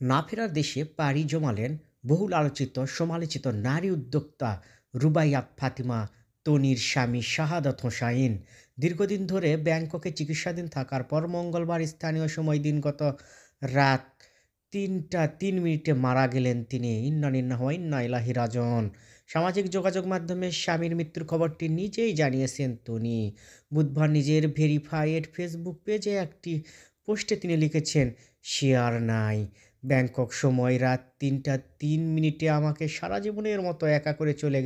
না ফেরার দেশে পাড়ি জমালেন বহুল আলোচিত সমালোচিত নারী উদ্যোক্তা রুবাইয়াত ফাতিমা তনির স্বামী শাহাদাত হোসাইন। দীর্ঘদিন ধরে ব্যাংককে চিকিৎসাধীন থাকার পর মঙ্গলবার স্থানীয় সময় দিনগত রাত ৩টা ৩ মিনিটে মারা গেলেন তিনি। ইন্না নিল্লাহি ওয়া ইন্না ইলাইহি রাজিউন। সামাজিক যোগাযোগ মাধ্যমে স্বামীর মৃত্যুর খবরটি নিজেই জানিয়েছেন তনি। বুধবার নিজের ভেরিফাইড ফেসবুক পেজে একটি পোস্টে তিনি লিখেছেন, শেয়ার নাই। ব্যাংকক সময় রাত ৩টা ৩ মিনিটে আমাকে সারা জীবনের মতো একা করে চলে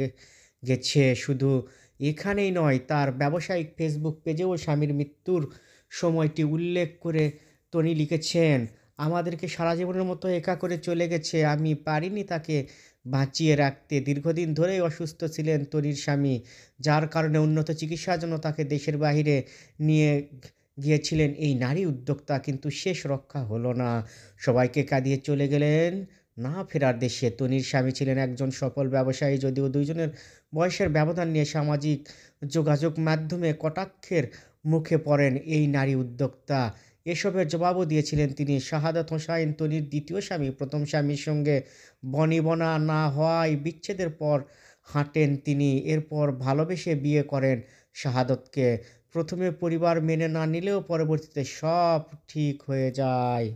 গেছে। শুধু এখানেই নয়, তার ব্যবসায়িক ফেসবুক পেজেও স্বামীর মৃত্যুর সময়টি উল্লেখ করে তনি লিখেছেন, আমাদেরকে সারা জীবনের মতো একা করে চলে গেছে। আমি পারিনি তাকে বাঁচিয়ে রাখতে। দীর্ঘদিন ধরেই অসুস্থ ছিলেন তনির স্বামী, যার কারণে উন্নত চিকিৎসার জন্য তাকে দেশের বাহিরে নিয়ে গিয়েছিলেন এই নারী উদ্যোক্তা, কিন্তু শেষ রক্ষা হলো না। সবাইকে কাঁদিয়ে চলে গেলেন না ফেরার দেশে। তনির স্বামী ছিলেন একজন সফল ব্যবসায়ী, যদিও দুইজনের বয়সের ব্যবধান নিয়ে সামাজিক যোগাযোগ মাধ্যমে কটাক্ষের মুখে পড়েন এই নারী উদ্যোক্তা। এসবের জবাবও দিয়েছিলেন তিনি। শাহাদাত হোসাইন তনির দ্বিতীয় স্বামী। প্রথম স্বামীর সঙ্গে বনিবনা না হওয়ায় বিচ্ছেদের পর হাঁটেন তিনি। এরপর ভালোবেসে বিয়ে করেন শাহাদতকে। প্রথমে পরিবার মেনে না নিলেও পরবর্তীতে সব ঠিক হয়ে যায়।